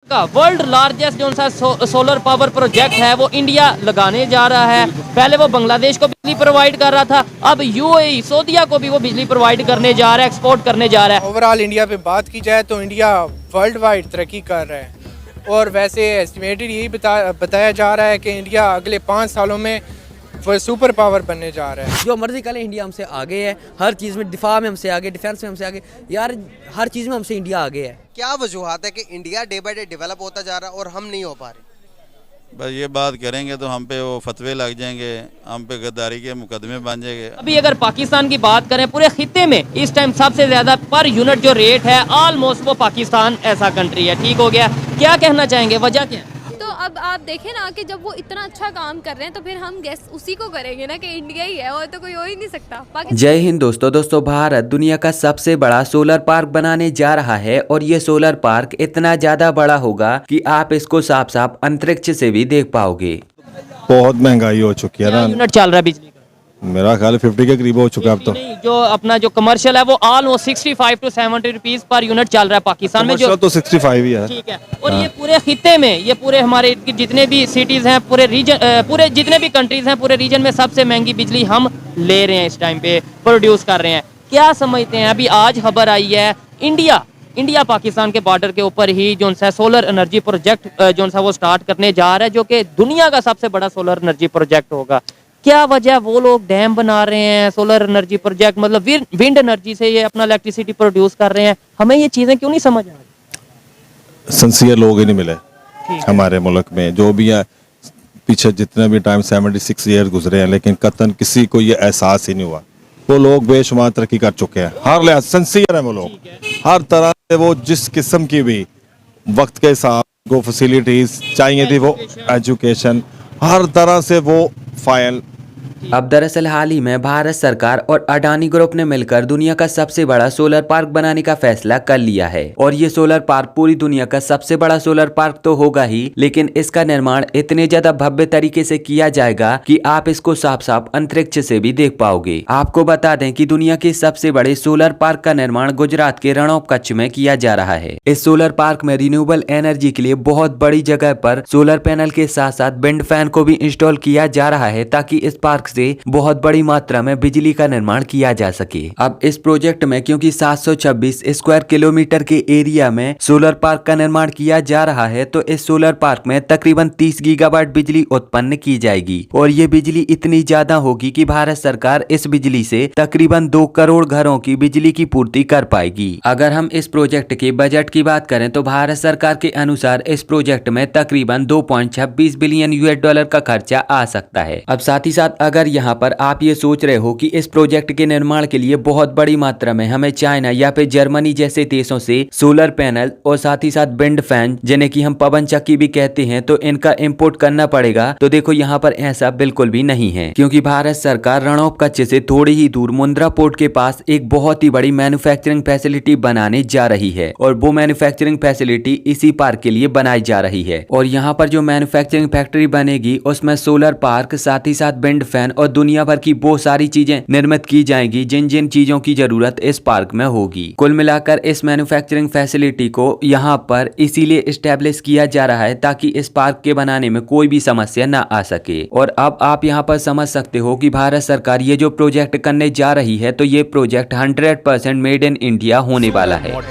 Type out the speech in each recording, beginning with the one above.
का world largest जो सा सोलर पावर प्रोजेक्ट है वो इंडिया लगाने जा रहा है। पहले वो बांग्लादेश को बिजली प्रोवाइड कर रहा था, अब यूएई सऊदीया को भी वो बिजली प्रोवाइड करने जा रहा है, एक्सपोर्ट करने जा रहा है। ओवरऑल इंडिया पे बात की जाए तो इंडिया वर्ल्ड वाइड तरक्की कर रहा है और वैसे एस्टिमेटेड यही बताया जा रहा है कि इंडिया अगले 5 सालों में सुपर पावर बनने जा रहा है। जो मर्जी कर ले, इंडिया हमसे आगे है हर चीज़ में। दिफा में हमसे आगे, डिफेंस में हमसे आगे, यार हर चीज़ में हमसे इंडिया आगे है। क्या वजूहत है कि India day by day develop होता जा रहा है और हम नहीं हो पा रहे? बस ये बात करेंगे तो हम पे वो फतवे लग जाएंगे, हम पे गद्दारी के मुकदमे बन जाएंगे। अभी अगर पाकिस्तान की बात करें, पूरे खित्ते में इस टाइम सबसे ज्यादा पर यूनिट जो रेट है ऑलमोस्ट वो पाकिस्तान ऐसा कंट्री है। ठीक हो गया, क्या कहना चाहेंगे, वजह क्या है? तो अब आप देखें ना कि जब वो इतना अच्छा काम कर रहे हैं तो फिर हम गेस उसी को करेंगे ना कि इंडिया ही है और तो कोई हो ही नहीं सकता। जय हिंद दोस्तों भारत दुनिया का सबसे बड़ा सोलर पार्क बनाने जा रहा है और ये सोलर पार्क इतना ज्यादा बड़ा होगा कि आप इसको साफ साफ अंतरिक्ष से भी देख पाओगे। बहुत महंगाई हो चुकी है ना। यूनिट चल रहा है बिजली का? मेरा ख्याल 50 के करीब हो चुका है अब तो। नहीं, जो अपना जो कमर्शियल है वो almost 65 to 70 rupees per unit चल रहा है पाकिस्तान में। जो तो 65 ही है। ठीक है। और ये पूरे खित्ते में, ये पूरे हमारे जितने भी सिटीज हैं, पूरे रीजन, पूरे जितने भी कंट्रीज हैं, पूरे रीजन में सबसे महंगी बिजली हम ले रहे हैं, इस टाइम पे प्रोड्यूस कर रहे हैं। क्या समझते हैं? अभी आज खबर आई है इंडिया पाकिस्तान के बॉर्डर के ऊपर ही जो सा सोलर एनर्जी प्रोजेक्ट जो सा वो स्टार्ट करने जा रहा है, जो कि दुनिया का सबसे बड़ा सोलर एनर्जी प्रोजेक्ट होगा। क्या वजह? वो लोग डैम बना रहे हैं, सोलर एनर्जी प्रोजेक्ट मतलब विंड एनर्जी से ये अपना इलेक्ट्रिसिटी प्रोड्यूस कर रहे हैं। हमें ये चीजें क्यों नहीं समझ आ रही? सिंसियर लोग ही नहीं मिले हमारे मुल्क में। जो भी है पीछे जितने भी टाइम 76 ईयर गुजरे हैं, लेकिन कतन किसी को ये एहसास ही नहीं हुआ। वो लोग बेशुमार तरक्की कर चुके हैं, हर लिहाज सिंसियर है वो लोग, हर तरह से। वो जिस किस्म की भी वक्त के हिसाब को फैसिलिटीज चाहिए थी, वो एजुकेशन, हर तरह से वो फाइल। अब दरअसल हाल ही में भारत सरकार और अडानी ग्रुप ने मिलकर दुनिया का सबसे बड़ा सोलर पार्क बनाने का फैसला कर लिया है। और ये सोलर पार्क पूरी दुनिया का सबसे बड़ा सोलर पार्क तो होगा ही, लेकिन इसका निर्माण इतने ज्यादा भव्य तरीके से किया जाएगा कि आप इसको साफ साफ अंतरिक्ष से भी देख पाओगे। आपको बता दें कि दुनिया के सबसे बड़े सोलर पार्क का निर्माण गुजरात के रणौप कच्छ में किया जा रहा है। इस सोलर पार्क में रिन्यूएबल एनर्जी के लिए बहुत बड़ी जगह पर सोलर पैनल के साथ साथ विंड फैन को भी इंस्टॉल किया जा रहा है, ताकि इस पार्क से बहुत बड़ी मात्रा में बिजली का निर्माण किया जा सके। अब इस प्रोजेक्ट में क्योंकि 726 स्क्वायर किलोमीटर के एरिया में सोलर पार्क का निर्माण किया जा रहा है, तो इस सोलर पार्क में तकरीबन 30 गीगावाट बिजली उत्पन्न की जाएगी। और ये बिजली इतनी ज्यादा होगी कि भारत सरकार इस बिजली से तकरीबन 2 करोड़ घरों की बिजली की पूर्ति कर पाएगी। अगर हम इस प्रोजेक्ट के बजट की बात करें तो भारत सरकार के अनुसार इस प्रोजेक्ट में तकरीबन 2.26 बिलियन US डॉलर का खर्चा आ सकता है। अब साथ ही साथ अगर यहाँ पर आप ये सोच रहे हो कि इस प्रोजेक्ट के निर्माण के लिए बहुत बड़ी मात्रा में हमें चाइना या फिर जर्मनी जैसे देशों से सोलर पैनल और साथ ही साथ विंड फैन, जिन्हें कि हम पवन चक्की भी कहते हैं, तो इनका इंपोर्ट करना पड़ेगा, तो देखो यहाँ पर ऐसा बिल्कुल भी नहीं है। क्योंकि भारत सरकार रणौप कच्छ से थोड़ी ही दूर मुंद्रा पोर्ट के पास एक बहुत ही बड़ी मैन्युफैक्चरिंग फैसिलिटी बनाने जा रही है। और वो मैन्युफैक्चरिंग फैसिलिटी इसी पार्क के लिए बनाई जा रही है। और यहाँ पर जो मैन्युफैक्चरिंग फैक्ट्री बनेगी उसमें सोलर पार्क, साथ ही साथ विंड फैन और दुनिया भर की वो सारी चीजें निर्मित की जाएंगी जिन जिन चीजों की जरूरत इस पार्क में होगी। कुल मिलाकर इस मैन्युफैक्चरिंग फैसिलिटी को यहाँ पर इसीलिए इस्टेब्लिश किया जा रहा है ताकि इस पार्क के बनाने में कोई भी समस्या ना आ सके। और अब आप यहाँ पर समझ सकते हो कि भारत सरकार ये जो प्रोजेक्ट करने जा रही है, तो ये प्रोजेक्ट 100% मेड इन इंडिया होने वाला है।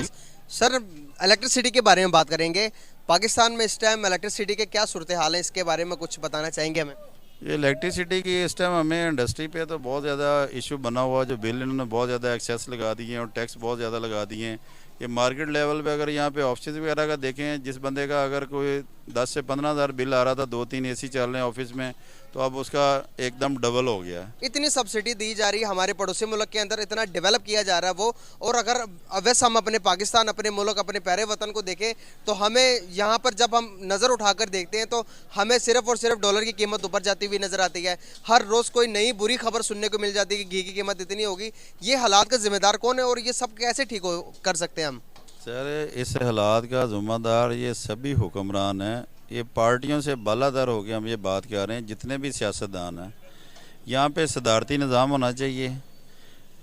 सर, इलेक्ट्रिसिटी के बारे में बात करेंगे। पाकिस्तान में इस टाइम इलेक्ट्रिसिटी के क्या सूरत हाल है, इसके बारे में कुछ बताना चाहेंगे हमें? ये इलेक्ट्रिसिटी की इस टाइम हमें इंडस्ट्री पे तो बहुत ज़्यादा इशू बना हुआ है। जो बिल इन्होंने बहुत ज़्यादा एक्सेस लगा दिए हैं और टैक्स बहुत ज़्यादा लगा दिए हैं। ये मार्केट लेवल पे अगर यहाँ पे ऑफिस वगैरह का देखें, जिस बंदे का अगर कोई 10 से 15 हज़ार बिल आ रहा था, 2-3 AC चल रहे हैं ऑफिस में, तो अब उसका एकदम डबल हो गया। इतनी सब्सिडी दी जा रही है, हमारे पड़ोसी मुल्क के अंदर इतना डेवलप किया जा रहा है वो। और अगर वैसे हम अपने पाकिस्तान, अपने मुल्क, अपने प्यारे वतन को देखें तो हमें यहाँ पर जब हम नज़र उठाकर देखते हैं तो हमें सिर्फ और सिर्फ डॉलर की कीमत ऊपर जाती हुई नजर आती है। हर रोज़ कोई नई बुरी खबर सुनने को मिल जाती है कि घी की कीमत इतनी होगी। ये हालात का जिम्मेदार कौन है और ये सब कैसे ठीक कर सकते हैं हम? सर, इस हालात का जिम्मेदार ये सभी हुक्मरान हैं। ये पार्टियों से बालादर हो के हम ये बात कर रहे हैं, जितने भी सियासतदान हैं। यहाँ पे सदारती निज़ाम होना चाहिए।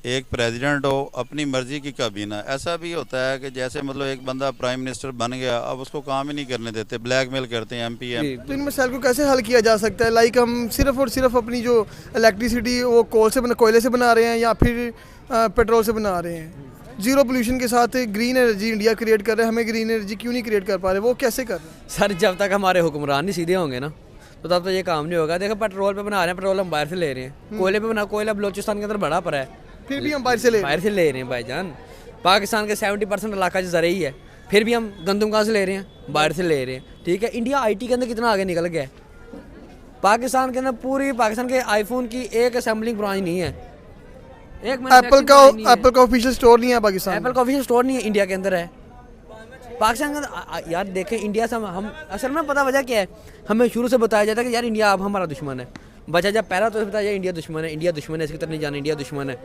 एक प्रेसिडेंट हो अपनी मर्जी की काबीना। ऐसा भी होता है कि जैसे मतलब एक बंदा प्राइम मिनिस्टर बन गया, अब उसको काम ही नहीं करने देते, ब्लैकमेल करते हैं MP। तो इन मसाइल को कैसे हल किया जा सकता है? लाइक हम सिर्फ और सिर्फ अपनी जो इलेक्ट्रिसिटी वो कोयले से बना रहे हैं या फिर पेट्रोल से बना रहे हैं? जीरो पोल्यूशन के साथ ग्रीन एनर्जी इंडिया क्रिएट कर रहे हैं, हमें ग्रीन एनर्जी क्यों नहीं क्रिएट कर पा रहे? वो कैसे कर रहे हैं? सर जब तक हमारे हुक्मरान नहीं सीधे होंगे ना तो तब तो ये काम नहीं होगा। देखो पेट्रोल पे बना रहे हैं, पेट्रोल हम बाहर से ले रहे हैं। कोयले पे बना, कोयला बलोचिस्तान के अंदर बड़ा पड़ा है, फिर भी हम बाहर से ले रहे हैं भाईजान। पाकिस्तान के 70% इलाका जो ज़रूरी है, फिर भी हम गंदम कहाँ से ले रहे हैं? बाहर से ले रहे हैं। ठीक है, इंडिया IT के अंदर कितना आगे निकल गया है। पाकिस्तान के अंदर पूरी पाकिस्तान के आईफोन की एक असेंबलिंग ब्रांच नहीं है, एक एप्पल का ऑफिशियल स्टोर नहीं है पाकिस्तान। एप्पल का ऑफिशियल स्टोर नहीं है, इंडिया के अंदर है। पाकिस्तान के अंदर यार देखें, इंडिया से हम असल में पता वजह क्या है, हमें शुरू से बताया जाता है कि यार इंडिया अब हमारा दुश्मन है। बचा जब पहला तो बताया इंडिया दुश्मन है, इंडिया दुश्मन है, इसकी तरफ नहीं जाना, इंडिया दुश्मन है।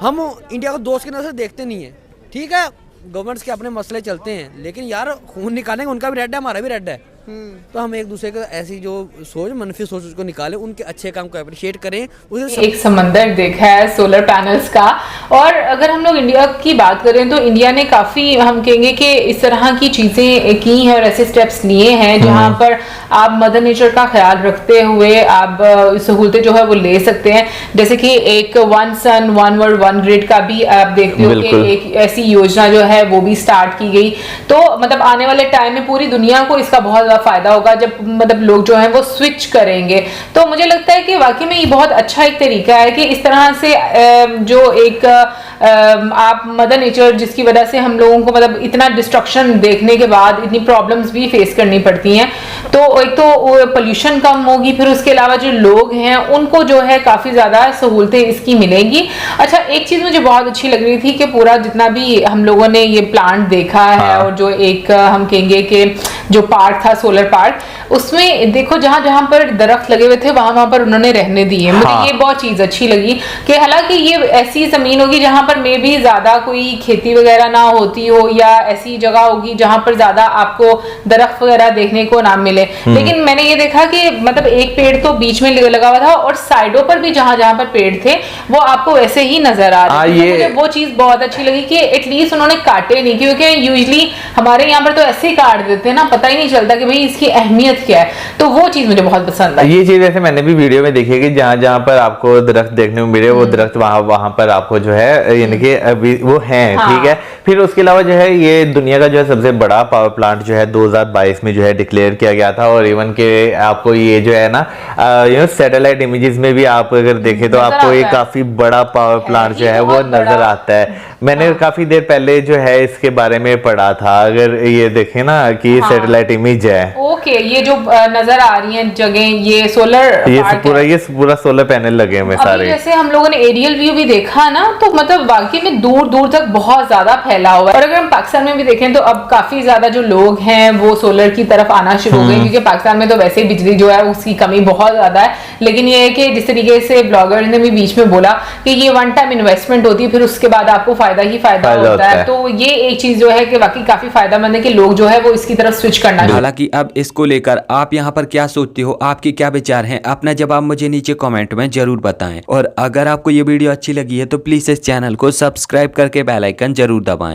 हम इंडिया को दोस्त की नजर से देखते नहीं है। ठीक है, गवर्नमेंट्स के अपने मसले चलते हैं, लेकिन यार खून निकालेंगे, उनका भी रेड है, हमारा भी रेड है। तो हम एक दूसरे को ऐसी जो सोच, मनफी सोच उसको निकालें, उनके अच्छे काम को अप्रिशिएट करें। उसे एक समंदर देखा है सोलर पैनल्स का। और अगर हम लोग इंडिया की बात करें तो इंडिया ने काफ़ी, हम कहेंगे कि इस तरह की चीज़ें की हैं और ऐसे स्टेप्स लिए हैं जहां पर आप मदर नेचर का ख्याल रखते हुए आप सहूलतें जो है वो ले सकते हैं। जैसे कि एक 1 सन 1 वर्ल्ड 1 ग्रिड का भी आप देखते हो कि एक ऐसी योजना जो है वो भी स्टार्ट की गई। तो मतलब आने वाले टाइम में पूरी दुनिया को इसका बहुत फायदा होगा जब मतलब लोग जो हैं वो स्विच करेंगे। तो मुझे लगता है कि वाकई में ये बहुत अच्छा एक तरीका है कि इस तरह से जो एक आप मदर नेचर, जिसकी वजह से हम लोगों को मतलब इतना डिस्ट्रक्शन देखने के बाद इतनी प्रॉब्लम्स भी फेस करनी पड़ती हैं। तो एक तो पोल्यूशन कम होगी, फिर उसके अलावा जो लोग हैं उनको जो है काफ़ी ज़्यादा सहूलतें इसकी मिलेंगी। अच्छा, एक चीज़ मुझे बहुत अच्छी लग रही थी कि पूरा जितना भी हम लोगों ने ये प्लांट देखा है और जो एक हम कहेंगे कि जो पार्क था सोलर पार्क, उसमें देखो जहां जहां पर दरख्त लगे हुए थे वहां पर उन्होंने रहने दिए। मुझे ये बहुत चीज अच्छी लगी कि हालांकि ये ऐसी जमीन होगी जहां पर मे भी ज्यादा कोई खेती वगैरह ना होती हो या ऐसी जगह होगी जहां पर ज्यादा आपको दरख्त वगैरह देखने को ना मिले, लेकिन मैंने ये देखा कि मतलब एक पेड़ तो बीच में लगा हुआ था और साइडों पर भी जहां जहां पर पेड़ थे वो आपको वैसे ही नजर आ रहे थे। मुझे वो चीज बहुत अच्छी लगी कि एटलीस्ट उन्होंने काटे नहीं, क्योंकि यूजली हमारे यहाँ पर तो ऐसे ही काट देते हैं ना, पता ही नहीं चलता कि भाई इसकी अहमियत क्या है। तो वो चीज मुझे बहुत पसंद आई। ये चीज ऐसे मैंने भी वीडियो में देखी है कि जहाँ जहाँ पर आपको दरख्त देखने को मिले वो दरख्त वहां पर आपको जो है यानी कि अभी वो हैं। ठीक है, फिर उसके अलावा जो है ये दुनिया का जो है सबसे बड़ा पावर प्लांट जो है 2022 में जो है डिक्लेयर किया गया था। और इवन के आपको ये जो है ना सैटेलाइट इमेजेस में भी आप अगर देखें तो आपको ये काफी बड़ा पावर प्लांट जो है वो नजर आता है। मैंने काफी देर पहले जो है इसके बारे में पढ़ा था, अगर ये देखें ना कि सैटेलाइट इमेज है। ओके, ये जो नजर आ रही है जगह, ये सोलर ये पूरा सोलर पैनल लगे हुए सारे। जैसे हम लोगों ने एरियल व्यू भी देखा ना, तो मतलब वाकई में दूर दूर तक बहुत ज्यादा फैला हुआ है। और अगर हम पाकिस्तान में भी देखें तो अब काफी ज्यादा जो लोग हैं वो सोलर की तरफ आना शुरू हो गए, क्योंकि पाकिस्तान में तो वैसे ही बिजली जो है उसकी कमी बहुत ज्यादा है। लेकिन ये है कि जिस तरीके से ब्लॉगर ने भी बीच में बोला कि ये 1 टाइम इन्वेस्टमेंट होती है, फिर उसके बाद आपको फायदा ही फायदा होता है। तो ये एक चीज जो है कि वाकई काफी फायदेमंद है कि लोग जो है वो इसकी तरफ स्विच करना। हालांकि अब इसको लेकर आप यहाँ पर क्या सोचते हो, आपके क्या विचार हैं, अपना जवाब मुझे नीचे कमेंट में जरूर बताएं। और अगर आपको ये वीडियो अच्छी लगी है तो प्लीज इस चैनल को सब्सक्राइब करके बेल आइकन जरूर दबाएं।